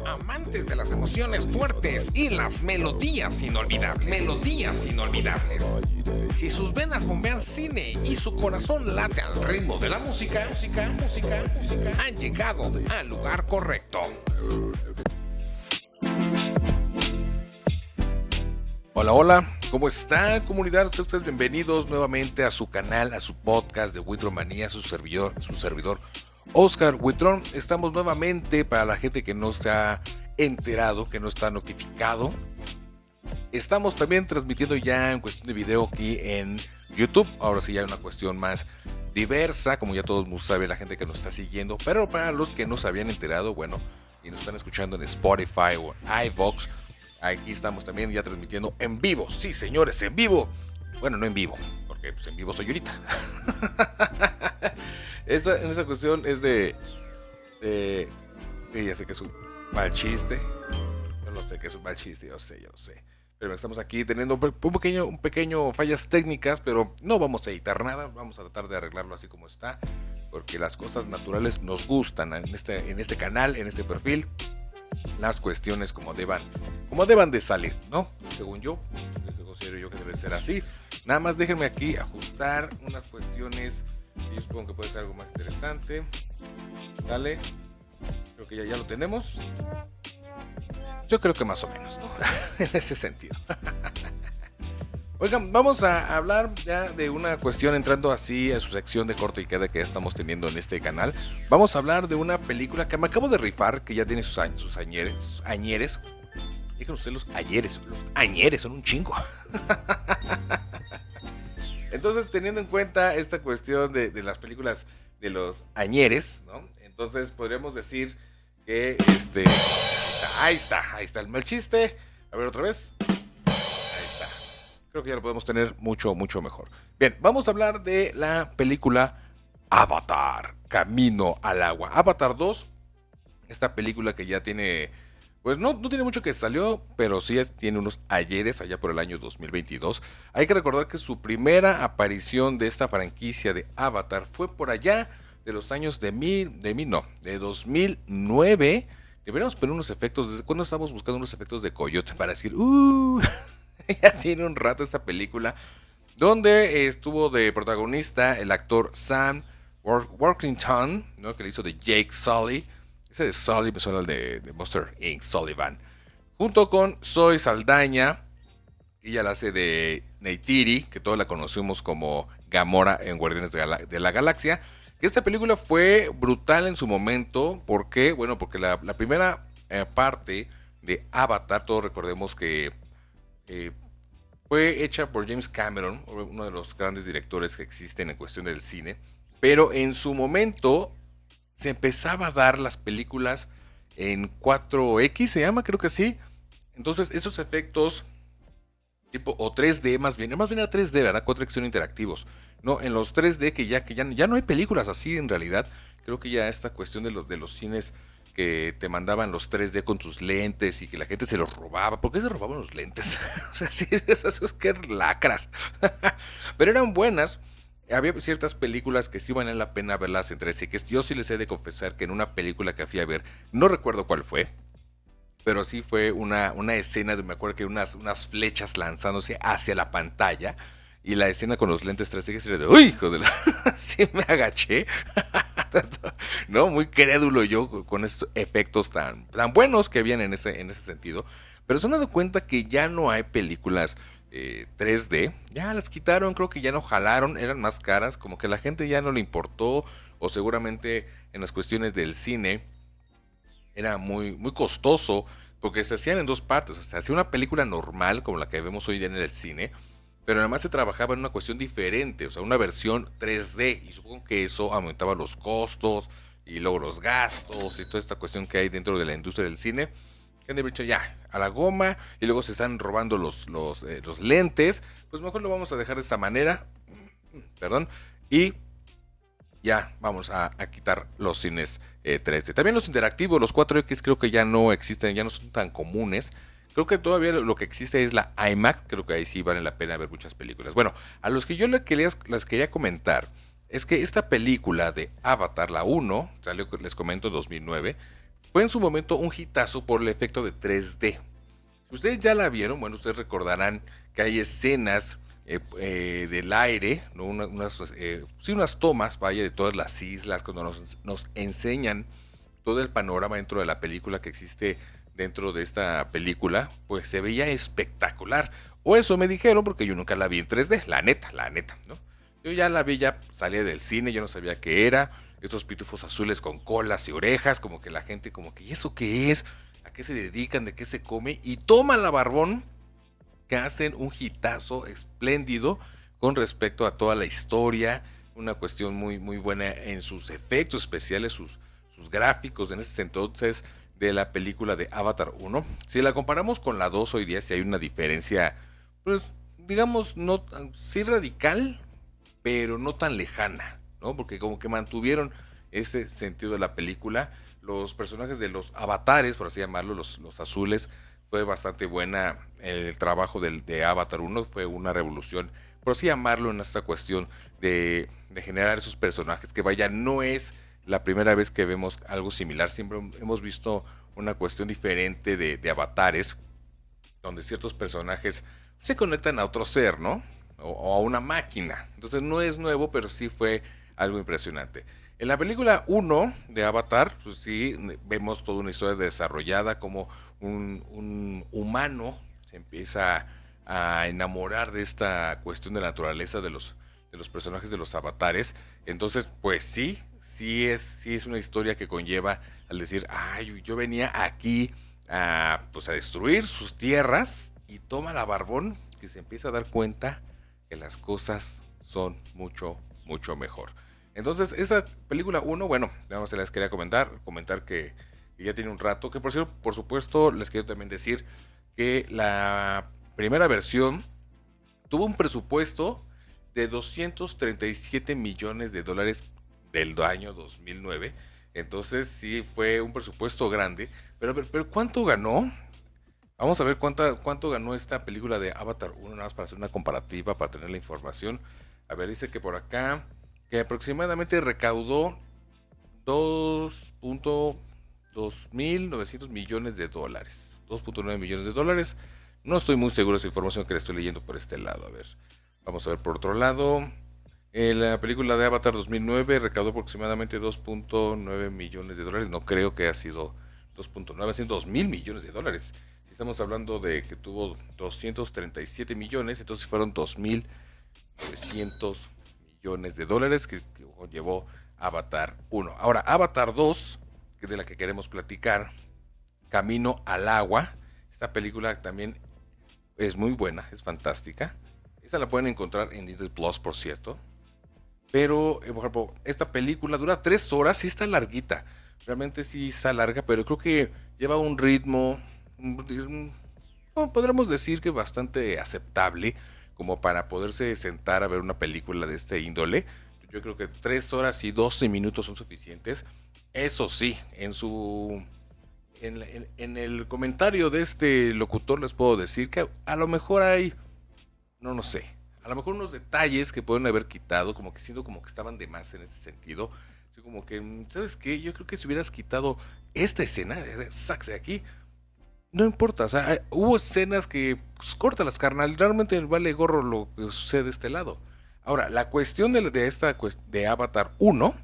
Amantes de las emociones fuertes y las melodías inolvidables. Si sus venas bombean cine y su corazón late al ritmo de la música, han llegado al lugar correcto. Hola, ¿cómo está, comunidad? Ustedes bienvenidos nuevamente a su canal, a su podcast de Witromanía, su servidor Oscar Witrón. Estamos nuevamente, para la gente que no se ha enterado, que no está notificado, estamos también transmitiendo ya en cuestión de video aquí en YouTube. Ahora sí ya una cuestión más diversa, como ya todos saben la gente que nos está siguiendo, pero para los que no se habían enterado, bueno, y nos están escuchando en Spotify o iVoox, aquí estamos también ya transmitiendo en vivo. Sí, señores, en vivo. Bueno, no en vivo, porque pues, en vivo soy ahorita. En esa cuestión es ya sé que es un mal chiste. Yo lo sé que es un mal chiste, yo lo sé. Pero estamos aquí teniendo un pequeño fallas técnicas, pero no vamos a editar nada. Vamos a tratar de arreglarlo así como está, porque las cosas naturales nos gustan en este canal, en este perfil. Las cuestiones como deban de salir, ¿no? Según yo considero yo que debe ser así. Nada más déjenme aquí ajustar unas cuestiones. Yo supongo que puede ser algo más interesante. Dale. Creo que ya lo tenemos. Yo creo que más o menos, ¿no? En ese sentido. Oigan, vamos a hablar ya de una cuestión entrando así a su sección de corte y queda que ya estamos teniendo en este canal. Vamos a hablar de una película que me acabo de rifar, que ya tiene sus añeres. Díganme ustedes los añeres son un chingo. Entonces, teniendo en cuenta esta cuestión de las películas de los añeres, ¿no? Entonces podríamos decir que ahí está el mal chiste. A ver otra vez. Creo que ya lo podemos tener mucho mejor. Bien, vamos a hablar de la película Avatar, Camino al Agua. Avatar 2, esta película que ya tiene, pues no tiene mucho que salió, pero sí tiene unos ayeres allá por el año 2022. Hay que recordar que su primera aparición de esta franquicia de Avatar fue por allá de los años de 2009. Deberíamos poner unos efectos, ¿desde cuándo estamos buscando unos efectos de coyote para decir, ya tiene un rato esta película, donde estuvo de protagonista el actor Sam Worthington, ¿no? Que le hizo de Jake Sully. Ese de Sully me suena al de Monster Inc. Sullivan. Junto con Zoe Saldaña, ella la hace de Neytiri, que todos la conocimos como Gamora en Guardianes de la Galaxia. Que esta película fue brutal en su momento. ¿Por qué? Bueno, porque la primera parte de Avatar, todos recordemos que fue hecha por James Cameron, uno de los grandes directores que existen en cuestión del cine, pero en su momento se empezaba a dar las películas en 4X, se llama, creo que sí. Entonces esos efectos tipo, o 3D más bien era 3D, ¿verdad? 4X son interactivos. No, en los 3D que ya no hay películas así en realidad. Creo que ya esta cuestión de los cines que te mandaban los 3D con sus lentes y que la gente se los robaba. ¿Por qué se robaban los lentes? O sea, sí, esos que lacras. Pero eran buenas. Había ciertas películas que sí valían la pena verlas entre sí. Que yo sí les he de confesar que en una película que fui a ver, no recuerdo cuál fue, pero sí fue una escena de, me acuerdo que unas flechas lanzándose hacia la pantalla. Y la escena con los lentes 3D que se de, ¡uy, hijo de la! Sí me agaché. No, muy crédulo yo con esos efectos tan buenos que habían en ese sentido. Pero se han dado cuenta que ya no hay películas 3D. Ya las quitaron, creo que ya no jalaron, eran más caras. Como que a la gente ya no le importó. O seguramente en las cuestiones del cine era muy costoso. Porque se hacían en dos partes. O sea, se hacía una película normal como la que vemos hoy día en el cine, pero además se trabajaba en una cuestión diferente, o sea, una versión 3D, y supongo que eso aumentaba los costos, y luego los gastos, y toda esta cuestión que hay dentro de la industria del cine, que han de dicho ya, a la goma, y luego se están robando los lentes, pues mejor lo vamos a dejar de esta manera, perdón, y ya vamos a quitar los cines 3D. También los interactivos, los 4X creo que ya no existen, ya no son tan comunes. Creo que todavía lo que existe es la IMAX. Creo que ahí sí vale la pena ver muchas películas. Bueno, a los que yo les quería comentar es que esta película de Avatar, la 1, salió, les comento, 2009, fue en su momento un hitazo por el efecto de 3D. Si ustedes ya la vieron, bueno, ustedes recordarán que hay escenas del aire, ¿no? Unas tomas, vaya, de todas las islas, cuando nos enseñan todo el panorama dentro de la película que existe dentro de esta película, pues se veía espectacular. O eso me dijeron, porque yo nunca la vi en 3D, la neta, ¿no? Yo ya la vi, ya salía del cine, yo no sabía qué era, estos pitufos azules con colas y orejas, como que la gente, como que, ¿y eso qué es? ¿A qué se dedican? ¿De qué se come? Y toma la barbón, que hacen un hitazo espléndido con respecto a toda la historia, una cuestión muy, muy buena en sus efectos especiales, sus gráficos en ese entonces de la película de Avatar 1. Si la comparamos con la 2 hoy día, sí hay una diferencia, pues digamos, no sí radical, pero no tan lejana, ¿no? Porque como que mantuvieron ese sentido de la película. Los personajes de los avatares, por así llamarlo, los azules, fue bastante buena el trabajo de Avatar 1, fue una revolución, por así llamarlo, en esta cuestión de generar esos personajes, que vaya, no es la primera vez que vemos algo similar, siempre hemos visto una cuestión diferente de avatares, donde ciertos personajes se conectan a otro ser, ¿no? O a una máquina. Entonces no es nuevo, pero sí fue algo impresionante. En la película 1 de Avatar, pues sí, vemos toda una historia desarrollada, como un humano se empieza a enamorar de esta cuestión de la naturaleza de los personajes de los avatares. Entonces, pues sí es una historia que conlleva al decir, ay, yo venía aquí pues a destruir sus tierras y toma la barbón que se empieza a dar cuenta que las cosas son mucho, mucho mejor. Entonces, esa película uno, bueno, nada más se les quería comentar que ya tiene un rato, que por cierto, por supuesto, les quiero también decir que la primera versión tuvo un presupuesto de 237 millones de dólares del año 2009. Entonces sí fue un presupuesto grande. Pero ¿cuánto ganó? Vamos a ver cuánto ganó esta película de Avatar 1, nada más para hacer una comparativa, para tener la información. A ver, dice que por acá, que aproximadamente recaudó 2.900 millones de dólares. 2.9 millones de dólares. No estoy muy seguro de esa información que le estoy leyendo por este lado. A ver, vamos a ver por otro lado. La película de Avatar 2009 recaudó aproximadamente 2.9 millones de dólares. No creo que haya sido 2.9, sido 2.000 millones de dólares. Si estamos hablando de que tuvo 237 millones, entonces fueron 2.900 millones de dólares que llevó Avatar 1. Ahora, Avatar 2, que es de la que queremos platicar, Camino al Agua. Esta película también es muy buena, es fantástica. Esta la pueden encontrar en Disney Plus, por cierto. Pero, por ejemplo, esta película dura 3 horas, sí está larguita. Realmente sí está larga, pero creo que lleva un ritmo, no, podríamos decir que bastante aceptable, como para poderse sentar a ver una película de este índole. Yo creo que 3 horas y 12 minutos son suficientes. Eso sí, en el comentario de este locutor les puedo decir que a lo mejor hay, no sé, a lo mejor unos detalles que pueden haber quitado, como que siento como que estaban de más en ese sentido. Así como que, ¿sabes qué? Yo creo que si hubieras quitado esta escena, saxe de aquí, no importa, o sea, hubo escenas que, pues, córtalas, carnal, realmente vale gorro lo que sucede de este lado. Ahora, la cuestión de Avatar 1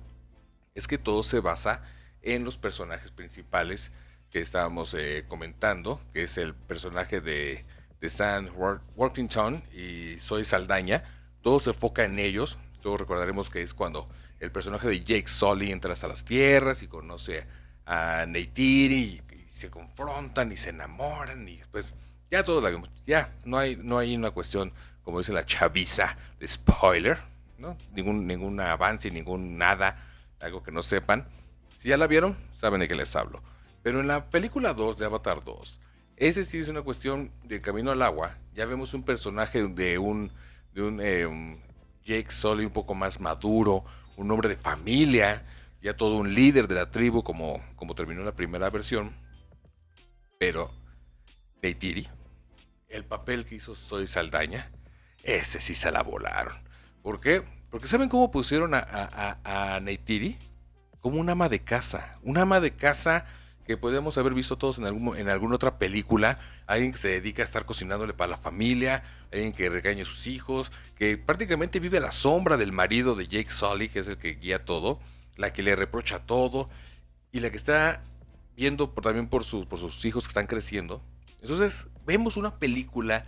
es que todo se basa en los personajes principales que estábamos comentando, que es el personaje de Sam Worthington y Zoe Saldaña. Todo se enfoca en ellos. Todos recordaremos que es cuando el personaje de Jake Sully entra hasta las tierras y conoce a Neytiri y se confrontan y se enamoran y pues ya todos la vemos. Ya no hay una cuestión, como dice la chaviza, de spoiler, ¿no? Ningún avance, ningún nada, algo que no sepan. Si ya la vieron, saben de qué les hablo. Pero en la película 2 de Avatar 2, ese sí es una cuestión del camino al agua. Ya vemos un personaje de un Jake Sully un poco más maduro, un hombre de familia, ya todo un líder de la tribu como terminó la primera versión. Pero Neytiri, el papel que hizo Zoe Saldaña, ese sí se la volaron. ¿Por qué? Porque ¿saben cómo pusieron a Neytiri? Como una ama de casa. Una ama de casa que podemos haber visto todos en alguna otra película, alguien que se dedica a estar cocinándole para la familia, alguien que regaña a sus hijos, que prácticamente vive a la sombra del marido de Jake Sully, que es el que guía todo, la que le reprocha todo, y la que está viendo también por sus hijos que están creciendo. Entonces, vemos una película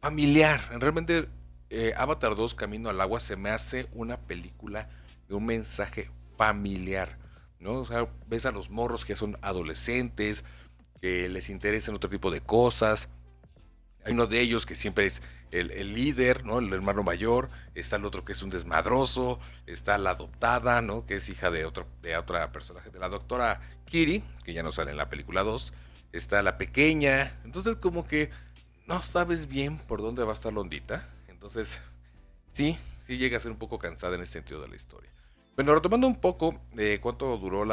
familiar. Realmente, Avatar 2 Camino al Agua se me hace una película de un mensaje familiar, ¿no? O sea, ves a los morros que son adolescentes, que les interesan otro tipo de cosas. Hay uno de ellos que siempre es el líder, ¿no? El hermano mayor. Está el otro que es un desmadroso. Está la adoptada, ¿no? Que es hija de otra personaje, de la doctora Kiri, que ya no sale en la película 2. Está la pequeña. Entonces, como que no sabes bien por dónde va a estar la ondita. Entonces, sí llega a ser un poco cansada en ese sentido de la historia. Bueno, retomando un poco cuánto duró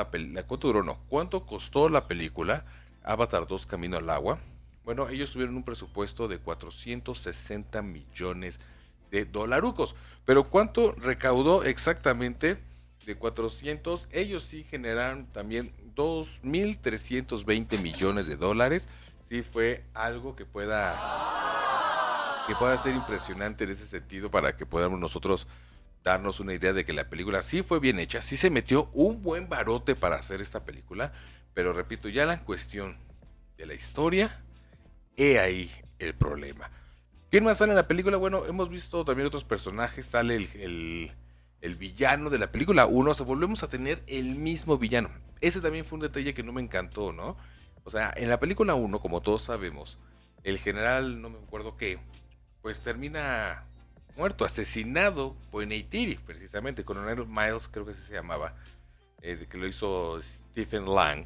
cuánto duró, no, cuánto costó la película Avatar 2 Camino al Agua. Bueno, ellos tuvieron un presupuesto de 460 millones de dolarucos. Pero ¿cuánto recaudó exactamente? De 400, ellos sí generaron también 2.320 millones de dólares. Sí fue algo que pueda ser impresionante en ese sentido para que podamos nosotros darnos una idea de que la película sí fue bien hecha, sí se metió un buen barote para hacer esta película, pero repito, ya la cuestión de la historia, he ahí el problema. ¿Quién más sale en la película? Bueno, hemos visto también otros personajes, sale el villano de la película uno, o sea, volvemos a tener el mismo villano. Ese también fue un detalle que no me encantó, ¿no? O sea, en la película uno, como todos sabemos, el general, no me acuerdo qué, pues termina muerto, asesinado por Neytiri, precisamente, Coronel Miles, creo que así se llamaba, que lo hizo Stephen Lang.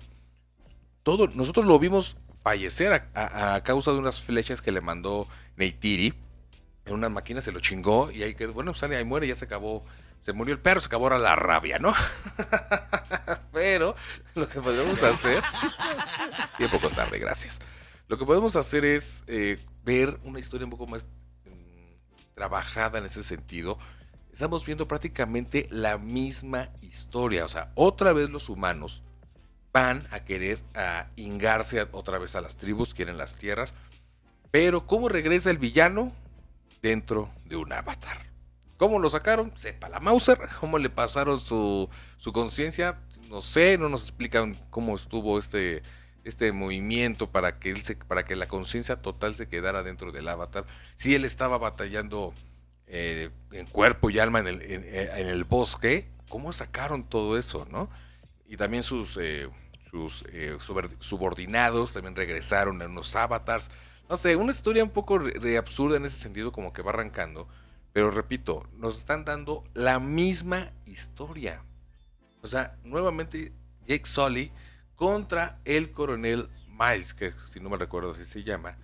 Nosotros lo vimos fallecer a causa de unas flechas que le mandó Neytiri. En una máquina se lo chingó y ahí quedó, bueno, sale, ahí muere, ya se acabó, se murió el perro, se acabó ahora la rabia, ¿no? Pero lo que podemos hacer, y un poco tarde, gracias. Lo que podemos hacer es ver una historia un poco más trabajada en ese sentido. Estamos viendo prácticamente la misma historia, o sea, otra vez los humanos van a querer hingarse otra vez a las tribus, quieren las tierras, pero ¿cómo regresa el villano? Dentro de un avatar. ¿Cómo lo sacaron? Sepa la Mauser. ¿Cómo le pasaron su conciencia? No sé, no nos explican cómo estuvo este movimiento para que la conciencia total se quedara dentro del avatar. Si él estaba batallando en cuerpo y alma en el bosque, ¿cómo sacaron todo eso, no? Y también sus subordinados también regresaron en unos avatars. No sé, una historia un poco absurda en ese sentido, como que va arrancando. Pero repito, nos están dando la misma historia. O sea, nuevamente Jake Sully contra el coronel Miles, que si no me recuerdo así se llama.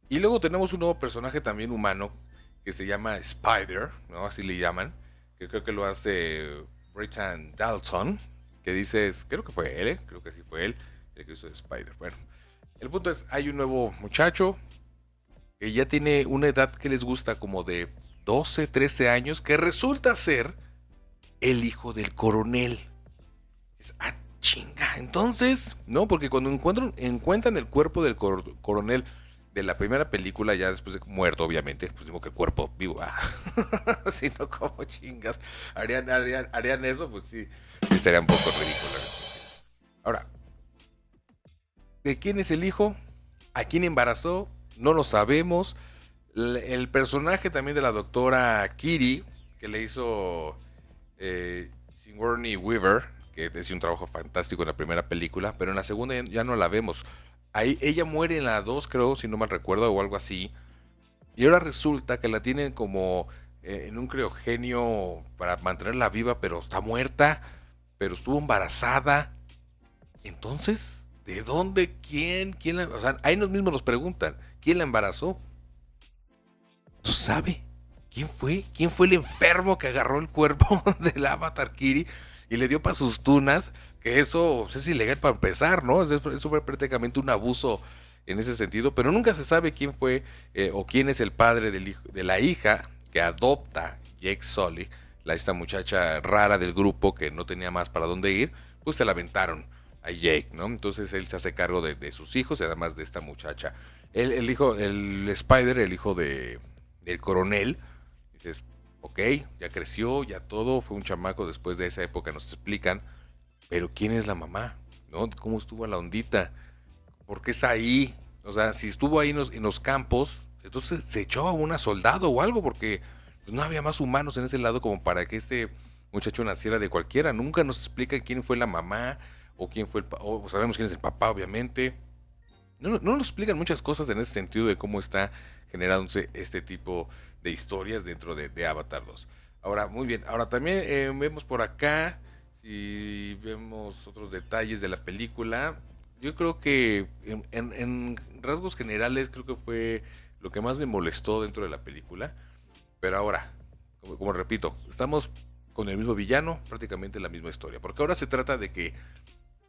Y luego tenemos un nuevo personaje también humano, que se llama Spider, ¿no? Así le llaman. Que creo que lo hace Britton Dalton. Que dices, creo que fue él, creo que sí fue él, el que hizo Spider. Bueno, el punto es, hay un nuevo muchacho que ya tiene una edad que les gusta como de 12, 13 años, que resulta ser el hijo del coronel. Es, chinga. Entonces, no, porque cuando encuentran el cuerpo del coronel de la primera película, ya después de muerto, obviamente, pues digo que el cuerpo vivo, si no, como chingas, harían eso, pues sí, estaría un poco ridículo. Ahora, ¿de quién es el hijo? ¿A quién embarazó? No lo sabemos. El personaje también de la doctora Kiri, que le hizo Sigourney Weaver, que hizo un trabajo fantástico en la primera película, pero en la segunda ya no la vemos. Ahí, ella muere en la 2, creo, si no mal recuerdo, o algo así. Y ahora resulta que la tienen como en un criogenio para mantenerla viva, pero está muerta, pero estuvo embarazada. Entonces, ¿de dónde? ¿Quién la, o sea, ahí nos mismos nos preguntan, ¿quién la embarazó? ¿Tú sabes? ¿Quién fue? ¿Quién fue el enfermo que agarró el cuerpo del Avatar Kiri y le dio para sus tunas? Que eso es ilegal para empezar, ¿no? Eso fue prácticamente un abuso en ese sentido, pero nunca se sabe quién fue o quién es el padre de la hija que adopta Jake Sully, esta muchacha rara del grupo que no tenía más para dónde ir, pues se la aventaron. a Jake, ¿no? Entonces él se hace cargo de sus hijos y además de esta muchacha. El Spider, el hijo del coronel, dices, ok, ya creció, ya todo, fue un chamaco después de esa época, nos explican, pero ¿quién es la mamá? ¿No? ¿Cómo estuvo la ondita? ¿Por qué está ahí? O sea, si estuvo ahí en los campos, entonces se echó a una soldado o algo, porque pues, no había más humanos en ese lado como para que este muchacho naciera de cualquiera. Nunca nos explica quién fue la mamá, o quién fue o sabemos quién es el papá, obviamente. No nos explican muchas cosas en ese sentido de cómo está generándose este tipo de historias dentro de Avatar 2. Ahora, muy bien. Ahora también vemos por acá, si vemos otros detalles de la película, yo creo que en rasgos generales creo que fue lo que más me molestó dentro de la película. Pero ahora, como repito, estamos con el mismo villano, prácticamente la misma historia. Porque ahora se trata de que,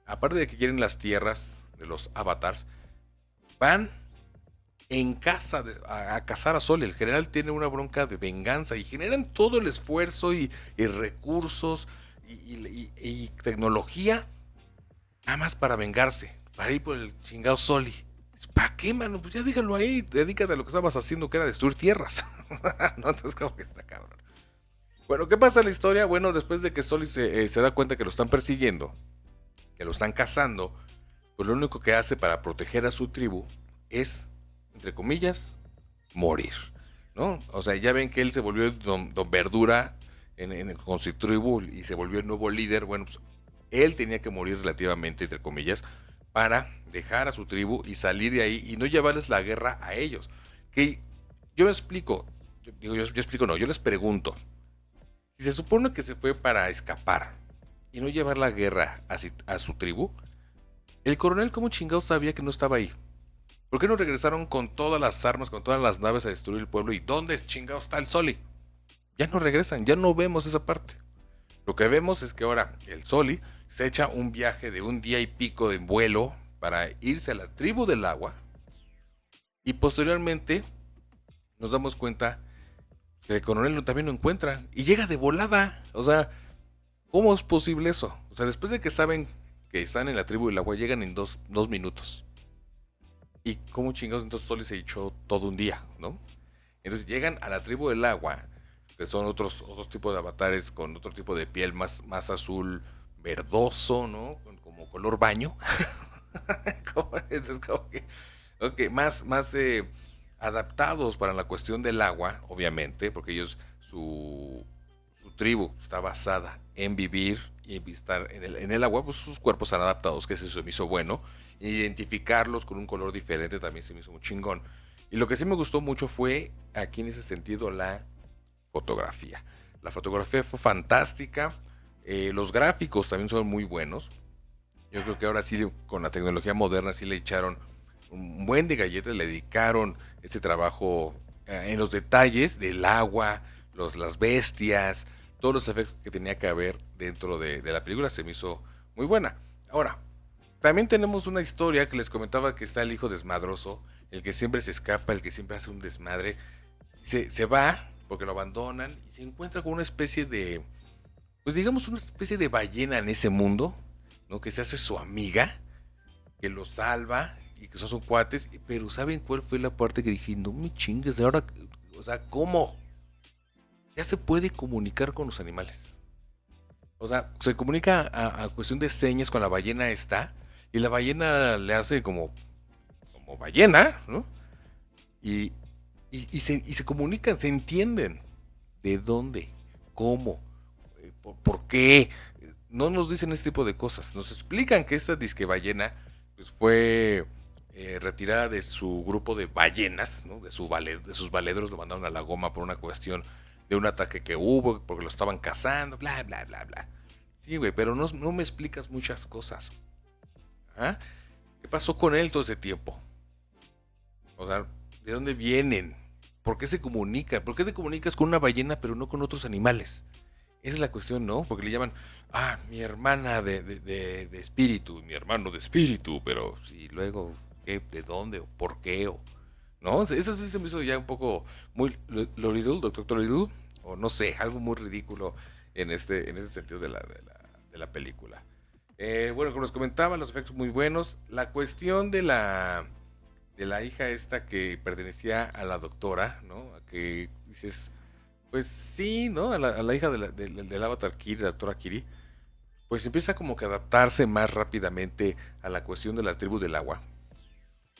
aparte de que quieren las tierras de los avatars, van en casa a cazar a Sol. El general tiene una bronca de venganza y generan todo el esfuerzo y recursos y tecnología nada más para vengarse, para ir por el chingado Soli. ¿Para qué, mano? Pues ya déjalo ahí, dedícate a lo que estabas haciendo, que era destruir tierras. No, entonces como que está cabrón. Bueno, ¿qué pasa en la historia? Bueno, después de que Soli se da cuenta que lo están persiguiendo, que lo están cazando, pues lo único que hace para proteger a su tribu es, entre comillas, morir, ¿no? O sea, ya ven que él se volvió don Verdura con su tribu y se volvió el nuevo líder. Bueno, pues él tenía que morir relativamente, entre comillas, para dejar a su tribu y salir de ahí y no llevarles la guerra a ellos. Que yo explico, yo explico, no, yo les pregunto, si se supone que se fue para escapar y no llevar la guerra a su tribu, el coronel, ¿cómo chingados sabía que no estaba ahí? ¿Por qué no regresaron con todas las armas, con todas las naves a destruir el pueblo? ¿Y dónde chingados está el Soli? Ya no regresan, ya no vemos esa parte. Lo que vemos es que ahora el Soli se echa un viaje de un día y pico de vuelo para irse a la tribu del agua y posteriormente nos damos cuenta que el coronel también lo encuentra y llega de volada. O sea, ¿cómo es posible eso? O sea, después de que saben que están en la tribu del agua, llegan en dos minutos. ¿Y cómo chingados entonces Soli se echó todo un día, ¿no? Entonces llegan a la tribu del agua, que son otros tipos de avatares con otro tipo de piel más azul verdoso, ¿no? Como color baño. Es como que, ok, más adaptados para la cuestión del agua, obviamente, porque ellos, su tribu está basada en vivir y estar en el agua, pues sus cuerpos están adaptados, que eso se me hizo bueno. Identificarlos con un color diferente también se me hizo muy chingón. Y lo que sí me gustó mucho fue, aquí en ese sentido, la fotografía. La fotografía fue fantástica. Los gráficos también son muy buenos. Yo creo que ahora sí, con la tecnología moderna, sí le echaron un buen de galletas, le dedicaron ese trabajo en los detalles del agua, las bestias, todos los efectos que tenía que haber dentro de la película se me hizo muy buena. Ahora, también tenemos una historia que les comentaba que está el hijo desmadroso, el que siempre se escapa, el que siempre hace un desmadre. Se va porque lo abandonan y se encuentra con una especie de, pues digamos una especie de ballena en ese mundo, ¿no? Que se hace su amiga, que lo salva y que son cuates, pero ¿saben cuál fue la parte que dije? No me chingues, ahora, o sea, ¿cómo? Ya se puede comunicar con los animales. O sea, se comunica a cuestión de señas con la ballena esta, y la ballena le hace como ballena, ¿no? Y, y se comunican, se entienden. ¿De dónde? ¿Cómo? ¿Por qué? No nos dicen este tipo de cosas. Nos explican que esta disque ballena pues, fue retirada de su grupo de ballenas, ¿no? De sus valedros, lo mandaron a la goma por una cuestión de un ataque que hubo, porque lo estaban cazando, bla, bla, bla, bla. Sí, güey, pero no me explicas muchas cosas. ¿Ah? ¿Qué pasó con él todo ese tiempo? O sea, ¿de dónde vienen? ¿Por qué se comunican? ¿Por qué te comunicas con una ballena pero no con otros animales? Esa es la cuestión, ¿no? Porque le llaman, mi hermana de espíritu, mi hermano de espíritu, pero sí, luego, ¿qué? ¿De dónde? ¿O por qué? ¿No? Eso sí se me hizo ya un poco muy Little, Doctor Little, o no sé, algo muy ridículo en ese sentido de la película. Bueno, como les comentaba, los efectos muy buenos. La cuestión de la hija esta que pertenecía a la doctora, ¿no? A que dices, pues sí, ¿no? A la hija del Avatar Kiri, la doctora Kiri, pues empieza como que a adaptarse más rápidamente a la cuestión de las tribus del agua.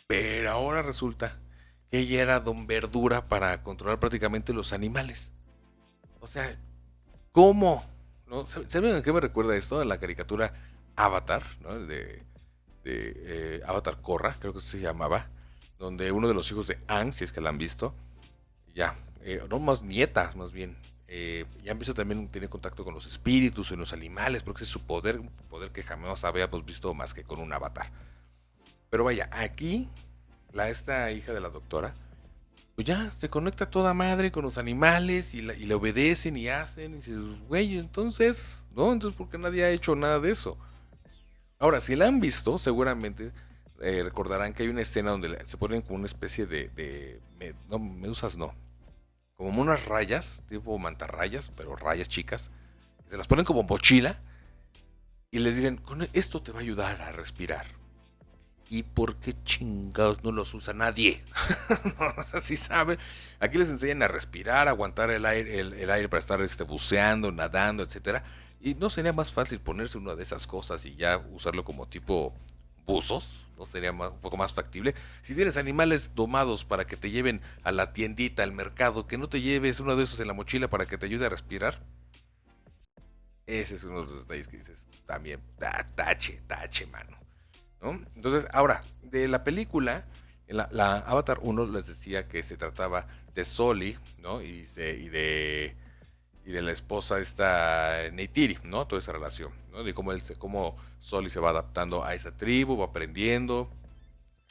Pero ahora resulta que ella era don Verdura para controlar prácticamente los animales. O sea, ¿cómo? ¿No? ¿Saben a qué me recuerda esto? A la caricatura Avatar, ¿no? Avatar Korra, creo que se llamaba, donde uno de los hijos de Aang, si es que la han visto, ya, no más nietas, más bien, ya empieza también a tener contacto con los espíritus y los animales, porque ese es su poder, un poder que jamás habíamos visto más que con un avatar. Pero vaya, aquí, esta hija de la doctora, pues ya se conecta toda madre con los animales y le obedecen y hacen, y dices, güey, entonces, ¿no? Entonces, ¿por qué nadie ha hecho nada de eso? Ahora, si la han visto, seguramente recordarán que hay una escena donde se ponen como una especie no, medusas no, como unas rayas, tipo mantarrayas, pero rayas chicas. Se las ponen como mochila y les dicen, con esto te va a ayudar a respirar. ¿Y por qué chingados no los usa nadie? No, o sea, sí saben. Aquí les enseñan a respirar, a aguantar el aire para estar buceando, nadando, etcétera. Y no sería más fácil ponerse una de esas cosas y ya usarlo como tipo buzos, ¿no? Sería un poco más factible. Si tienes animales domados para que te lleven a la tiendita, al mercado, que no te lleves uno de esos en la mochila para que te ayude a respirar. Ese es uno de los detalles que dices, también, tache, mano. ¿No? Entonces, ahora, de la película, la Avatar uno les decía que se trataba de Soli, ¿no? Y de la esposa esta Neytiri, ¿no? Toda esa relación, ¿no? De cómo Soli se va adaptando a esa tribu, va aprendiendo,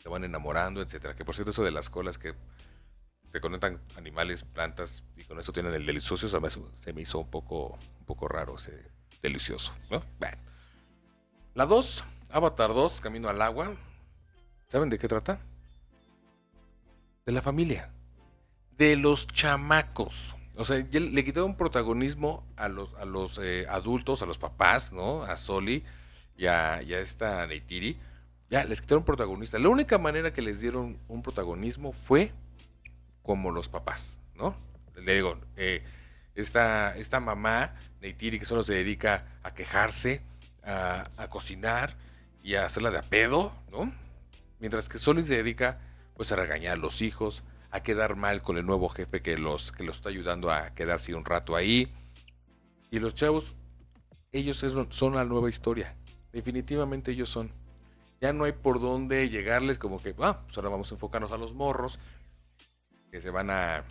se van enamorando, etcétera. Que por cierto, eso de las colas que se conectan animales, plantas, y con eso tienen el delicioso, se me hizo un poco raro ese delicioso, ¿no? Bueno. La 2 Avatar 2 Camino al Agua. ¿Saben de qué trata? De la familia. De los chamacos. O sea, ya le quitaron protagonismo a los adultos, a los papás, ¿no? A Soli y a esta Neytiri. Ya, les quitaron protagonista. La única manera que les dieron un protagonismo fue como los papás, ¿no? Le digo, esta mamá, Neytiri, que solo se dedica a quejarse, a cocinar y a hacerla de a pedo, ¿no? Mientras que Soli se dedica pues a regañar a los hijos, a quedar mal con el nuevo jefe que los está ayudando a quedarse un rato ahí. Y los chavos, son la nueva historia. Definitivamente ellos son. Ya no hay por dónde llegarles como que, pues ahora vamos a enfocarnos a los morros que se van a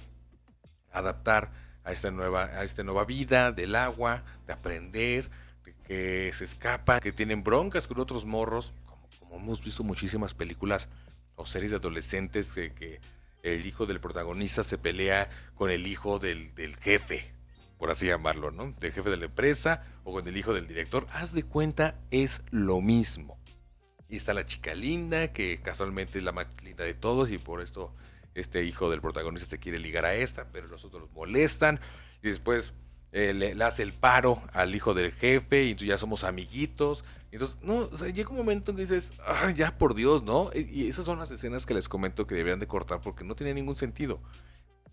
adaptar a esta nueva vida del agua, de aprender, de que se escapan, que tienen broncas con otros morros, como hemos visto muchísimas películas o series de adolescentes que el hijo del protagonista se pelea con el hijo del jefe, por así llamarlo, ¿no? Del jefe de la empresa o con el hijo del director. Haz de cuenta, es lo mismo. Y está la chica linda, que casualmente es la más linda de todos y por esto este hijo del protagonista se quiere ligar a esta, pero los otros los molestan y después le hace el paro al hijo del jefe y entonces ya somos amiguitos. Entonces, no, o sea, llega un momento en que dices, ya por Dios, ¿no? Y esas son las escenas que les comento que deberían de cortar porque no tiene ningún sentido.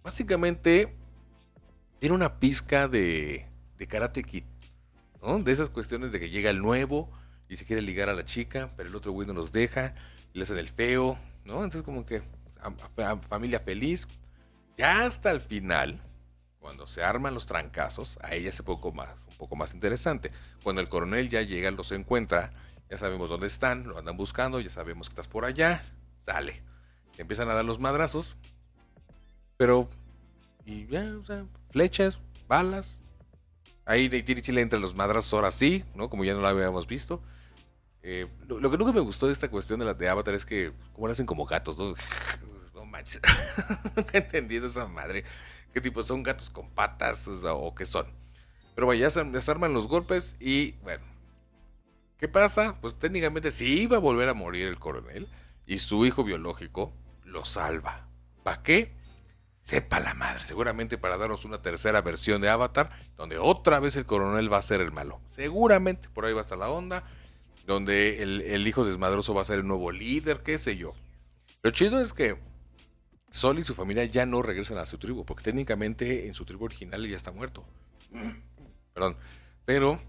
Básicamente, tiene una pizca de Karate Kid, ¿no? De esas cuestiones de que llega el nuevo y se quiere ligar a la chica, pero el otro güey no los deja, y le hacen el feo, ¿no? Entonces como que familia feliz. Ya hasta el final, cuando se arman los trancazos, ahí ya es un poco más interesante. Cuando el coronel ya llega, los encuentra, ya sabemos dónde están, lo andan buscando, ya sabemos que estás por allá, sale. Se empiezan a dar los madrazos, pero, y ya, o sea, flechas, balas. Ahí Neytiri le entra los madrazos ahora sí, ¿no? Como ya no lo habíamos visto. Lo que nunca me gustó de esta cuestión de Avatar es que, como lo hacen como gatos, ¿no? No manches. Nunca he entendido esa madre. ¿Qué tipo son gatos con patas o qué son? Pero vaya, ya se arman los golpes y bueno, ¿qué pasa? Pues técnicamente sí iba a volver a morir el coronel y su hijo biológico lo salva. ¿Para qué? Sepa la madre, seguramente para darnos una tercera versión de Avatar, donde otra vez el coronel va a ser el malo. Seguramente por ahí va a estar la onda. donde el hijo desmadroso va a ser el nuevo líder, qué sé yo. Lo chido es que Sol y su familia ya no regresan a su tribu, porque técnicamente en su tribu original ya está muerto. Perdón. Pero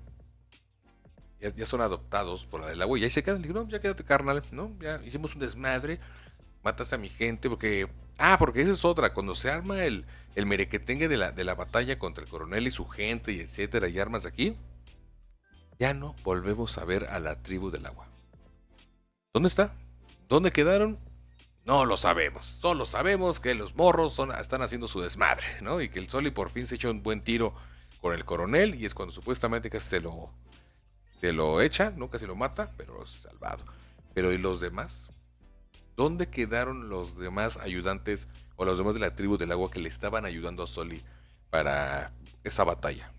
ya son adoptados por la del agua y ahí se quedan. Le digo, no, ya quédate, carnal, ¿no? Ya hicimos un desmadre, mataste a mi gente, porque... Ah, porque esa es otra, cuando se arma el merequetengue de la batalla contra el coronel y su gente y etcétera, y armas aquí, ya no volvemos a ver a la tribu del agua. ¿Dónde está? ¿Dónde quedaron? No lo sabemos. Solo sabemos que los morros están haciendo su desmadre, ¿no? Y que el Soli por fin se echa un buen tiro con el coronel y es cuando supuestamente casi se lo echa, ¿no? Casi lo mata, pero es salvado. Pero ¿y los demás? ¿Dónde quedaron los demás ayudantes o los demás de la tribu del agua que le estaban ayudando a Soli para esa batalla?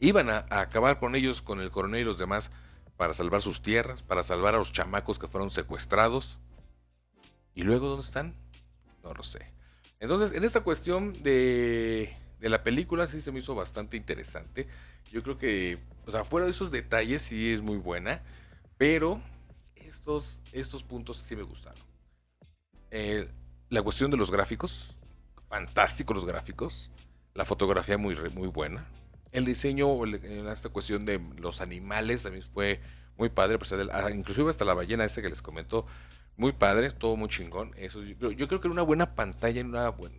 Iban a acabar con ellos, con el coronel y los demás, para salvar sus tierras, para salvar a los chamacos que fueron secuestrados. ¿Y luego dónde están? No lo sé. Entonces, en esta cuestión de la película sí se me hizo bastante interesante. Yo creo que, o sea, fuera de esos detalles sí es muy buena, pero estos puntos sí me gustaron. Eh, la cuestión de los gráficos, fantásticos los gráficos. La fotografía muy buena. El diseño, en esta cuestión de los animales también fue muy padre. Pues, inclusive hasta la ballena esta que les comentó, muy padre, todo muy chingón. Eso, yo creo que en una buena pantalla, con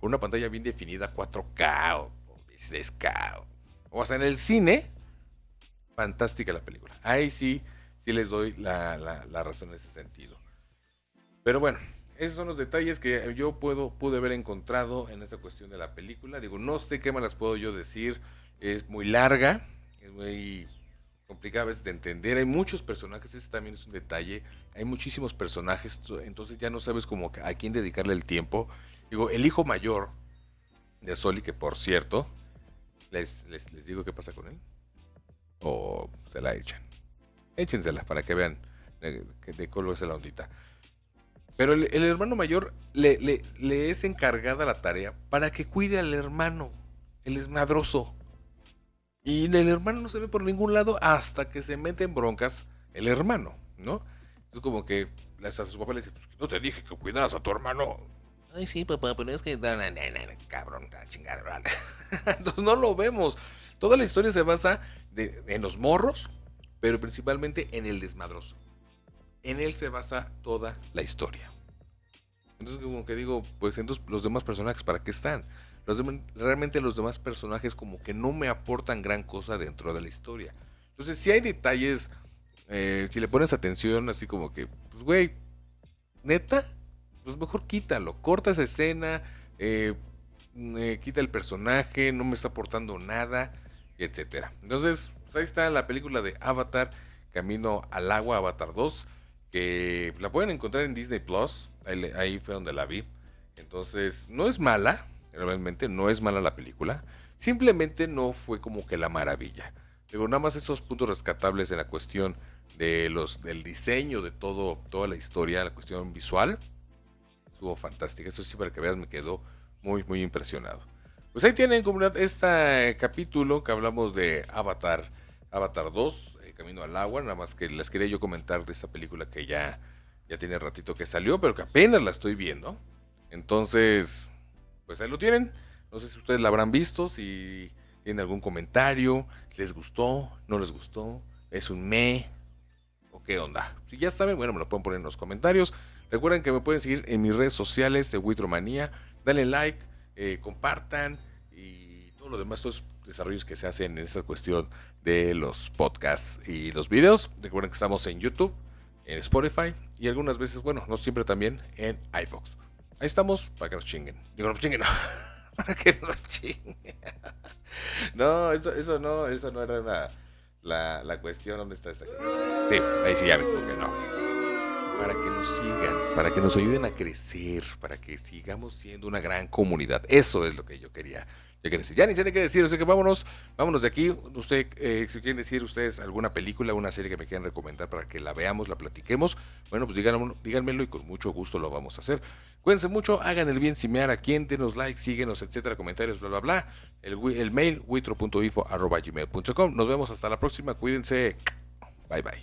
una pantalla bien definida, 4K o 16K, o sea, en el cine, fantástica la película. Ahí sí les doy la razón en ese sentido. Pero bueno, esos son los detalles que yo pude haber encontrado en esta cuestión de la película. Digo, no sé qué más las puedo yo decir. Es muy larga, es muy complicada a veces de entender. Hay muchos personajes, ese también es un detalle. Hay muchísimos personajes, entonces ya no sabes como a quién dedicarle el tiempo. Digo, el hijo mayor de Soli, que por cierto, les digo qué pasa con él. O se la echan. Échensela para que vean de color es la ondita. Pero el hermano mayor le es encargada la tarea para que cuide al hermano, el desmadroso. Y el hermano no se ve por ningún lado hasta que se mete en broncas el hermano, ¿no? Es como que a su papá le dice, pues, no te dije que cuidaras a tu hermano. Ay, sí, papá, pero es que... cabrón, la chingada, vale. Entonces no lo vemos. Toda la historia se basa en los morros, pero principalmente en el desmadroso. En él se basa toda la historia. Entonces como que digo, pues entonces los demás personajes, ¿para qué están? Realmente los demás personajes como que no me aportan gran cosa dentro de la historia. Entonces si hay detalles, si le pones atención, así como que, pues güey, neta, pues mejor quítalo, corta esa escena, quita el personaje, no me está aportando nada, etcétera. Entonces, pues ahí está la película de Avatar, Camino al Agua, Avatar 2, que la pueden encontrar en Disney Plus, ahí fue donde la vi. Entonces, no es mala, realmente no es mala la película, simplemente no fue como que la maravilla. Digo, nada más esos puntos rescatables en la cuestión del diseño de toda la historia, la cuestión visual, estuvo fantástica. Eso sí, para que veas, me quedó muy impresionado. Pues ahí tienen, comunidad, este capítulo que hablamos de Avatar 2, Camino al Agua. Nada más que les quería yo comentar de esta película que ya tiene ratito que salió, pero que apenas la estoy viendo. Entonces, pues ahí lo tienen. No sé si ustedes la habrán visto, si tienen algún comentario, les gustó, no les gustó, es un o qué onda. Si ya saben, bueno, me lo pueden poner en los comentarios. Recuerden que me pueden seguir en mis redes sociales de Witromanía. Dale like, compartan y todo lo demás, todos los desarrollos que se hacen en esta cuestión de los podcasts y los videos. Recuerden que estamos en YouTube, en Spotify y algunas veces, bueno, no siempre, también en iVoox. Ahí estamos para que nos chinguen. Digo, no chinguen, no. Para que nos chinguen. No, eso no era la cuestión. ¿Dónde está esta? Sí, ahí sí ya me equivoqué, no. Para que nos sigan, para que nos ayuden a crecer, para que sigamos siendo una gran comunidad. Eso es lo que yo quería decir. Ya ni sé qué decir, así que vámonos de aquí. Usted, si quieren decir ustedes alguna película, una serie que me quieran recomendar para que la veamos, la platiquemos, bueno, pues díganmelo y con mucho gusto lo vamos a hacer. Cuídense mucho, hagan el bien, simear a quien, denos like, síguenos, etcétera, comentarios, bla, bla, bla. El mail, witro.info@gmail.com. Nos vemos hasta la próxima, cuídense. Bye bye.